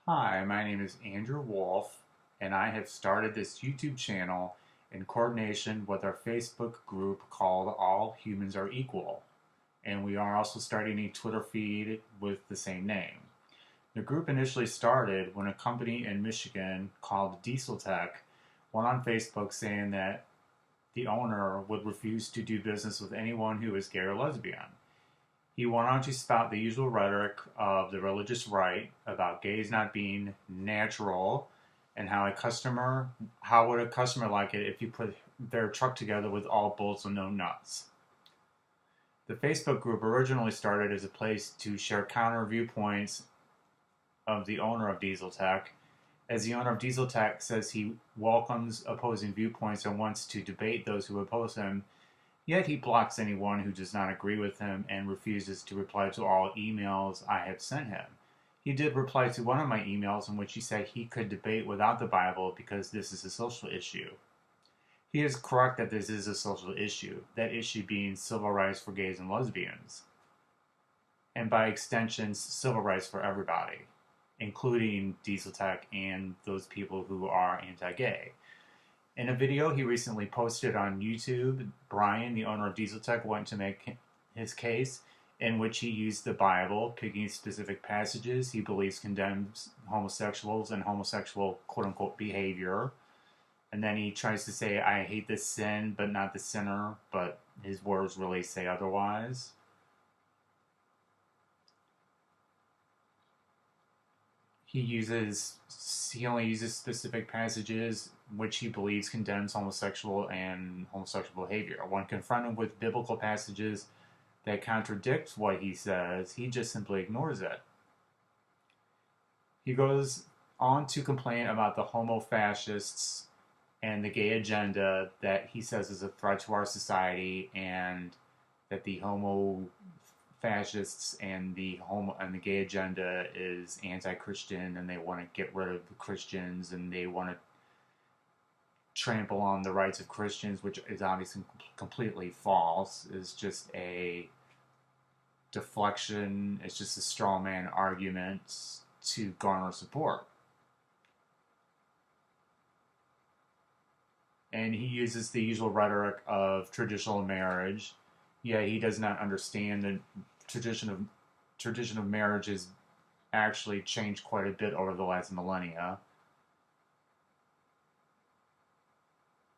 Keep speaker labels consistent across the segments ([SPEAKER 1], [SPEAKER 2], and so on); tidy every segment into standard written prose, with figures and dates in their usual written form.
[SPEAKER 1] Hi, my name is Andrew Wolf, and I have started this YouTube channel in coordination with our Facebook group called All Humans Are Equal. And we are also starting a Twitter feed with the same name. The group initially started when a company in Michigan called Diesel Tech went on Facebook saying that the owner would refuse to do business with anyone who is gay or lesbian. He went on to spout the usual rhetoric of the religious right about gays not being natural and how would a customer like it if you put their truck together with all bolts and no nuts. The Facebook group originally started as a place to share counter viewpoints of the owner of Diesel Tech, as the owner of Diesel Tech says he welcomes opposing viewpoints and wants to debate those who oppose him. Yet he blocks anyone who does not agree with him and refuses to reply to all emails I have sent him. He did reply to one of my emails in which he said he could debate without the Bible because this is a social issue. He is correct that this is a social issue, that issue being civil rights for gays and lesbians, and by extension, civil rights for everybody, including Diesel Tech and those people who are anti-gay. In a video he recently posted on YouTube, Brian, the owner of Diesel Tech, went to make his case in which he used the Bible, picking specific passages he believes condemns homosexuals and homosexual quote-unquote behavior. And then he tries to say, I hate the sin, but not the sinner, but his words really say otherwise. He only uses specific passages which he believes condemns homosexual and homosexual behavior. When confronted with biblical passages that contradict what he says, he just simply ignores it. He goes on to complain about the homo fascists and the gay agenda that he says is a threat to our society, and that the homo fascists and the gay agenda is anti-Christian, and they want to get rid of the Christians, and they want to trample on the rights of Christians, which is obviously completely false. It's just a deflection. It's just a straw man argument to garner support. And he uses the usual rhetoric of traditional marriage. Yet he does not understand that tradition of marriage has actually changed quite a bit over the last millennia.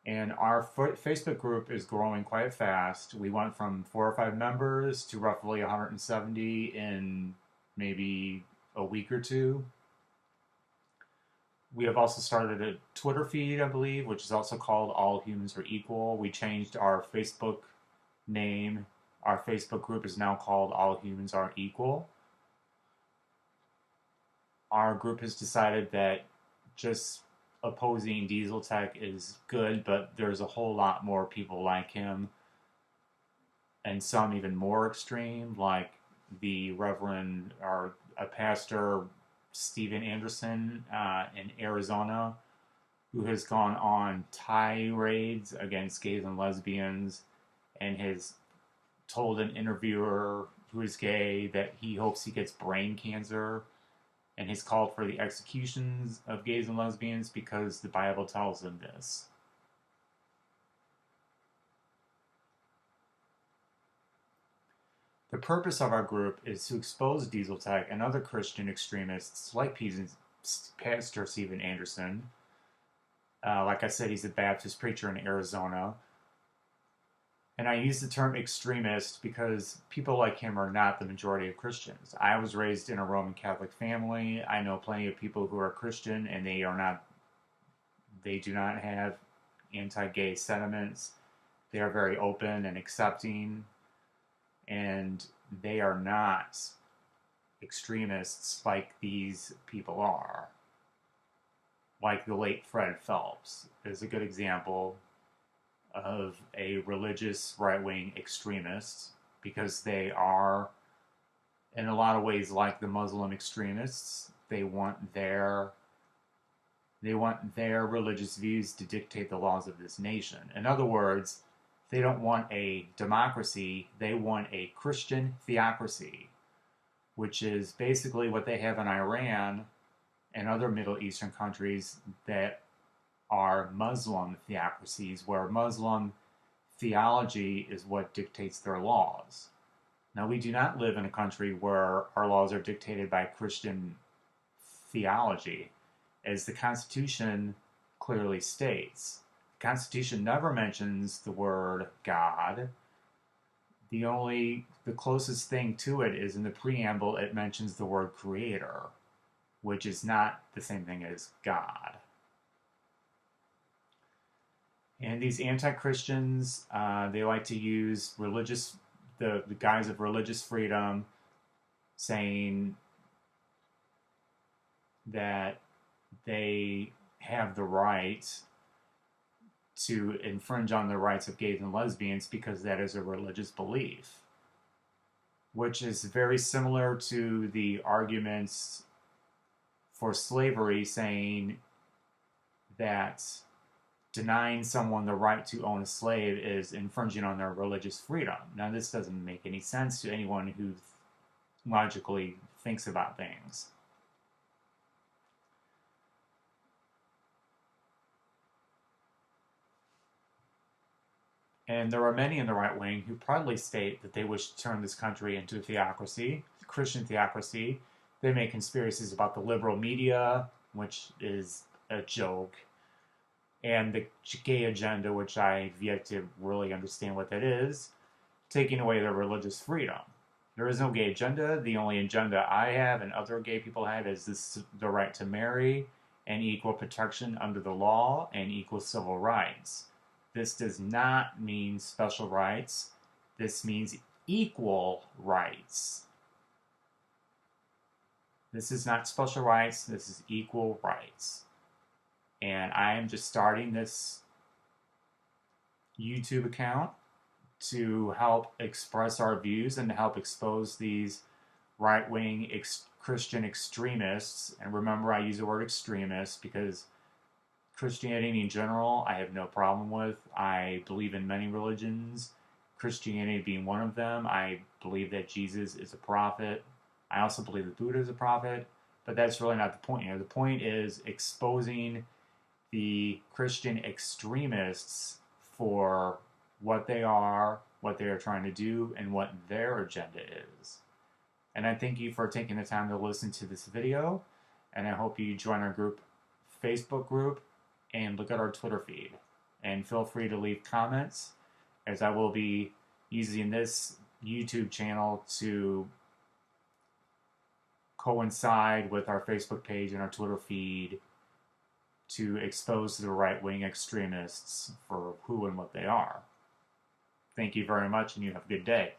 [SPEAKER 1] And our Facebook group is growing quite fast. We went from 4 or 5 members to roughly 170 in maybe a week or two. We have also started a Twitter feed, I believe, which is also called All Humans Are Equal. We changed our Facebook name. Our Facebook group is now called All Humans Are Equal. Our group has decided that just opposing Diesel Tech is good, but there's a whole lot more people like him, and some even more extreme, like the Reverend or a pastor, Steven Anderson, in Arizona, who has gone on tirades against gays and lesbians, and has told an interviewer who is gay that he hopes he gets brain cancer, and has called for the executions of gays and lesbians because the Bible tells him this. The purpose of our group is to expose Diesel Tech and other Christian extremists like Pastor Steven Anderson. Like I said, he's a Baptist preacher in Arizona. And I use the term extremist because people like him are not the majority of Christians. I was raised in a Roman Catholic family. I know plenty of people who are Christian, and they do not have anti-gay sentiments. They are very open and accepting, and they are not extremists like these people are. Like the late Fred Phelps is a good example of a religious right-wing extremist, because they are in a lot of ways like the Muslim extremists. They want their religious views to dictate the laws of this nation. In other words, they don't want a democracy, they want a Christian theocracy, which is basically what they have in Iran and other Middle Eastern countries that are Muslim theocracies, where Muslim theology is what dictates their laws. Now, we do not live in a country where our laws are dictated by Christian theology, as the Constitution clearly states. The Constitution never mentions the word God. The closest thing to it is in the preamble, it mentions the word creator, which is not the same thing as God. And these anti-Christians, they like to use the guise of religious freedom, saying that they have the right to infringe on the rights of gays and lesbians because that is a religious belief, which is very similar to the arguments for slavery, saying that denying someone the right to own a slave is infringing on their religious freedom. Now, this doesn't make any sense to anyone who logically thinks about things. And there are many in the right wing who proudly state that they wish to turn this country into a theocracy, Christian theocracy. They make conspiracies about the liberal media, which is a joke, and the gay agenda, which I've yet to really understand what that is, taking away their religious freedom. There is no gay agenda. The only agenda I have and other gay people have is the right to marry and equal protection under the law and equal civil rights. This does not mean special rights. This means equal rights. This is not special rights. This is equal rights. And I am just starting this YouTube account to help express our views and to help expose these right-wing Christian extremists. And remember, I use the word extremist because Christianity in general, I have no problem with. I believe in many religions, Christianity being one of them. I believe that Jesus is a prophet. I also believe that Buddha is a prophet, but that's really not the point here. The point is exposing the Christian extremists for what they are trying to do, and what their agenda is. And I thank you for taking the time to listen to this video, and I hope you join our Facebook group, and look at our Twitter feed. And feel free to leave comments, as I will be using this YouTube channel to coincide with our Facebook page and our Twitter feed to expose the right-wing extremists for who and what they are. Thank you very much, and you have a good day.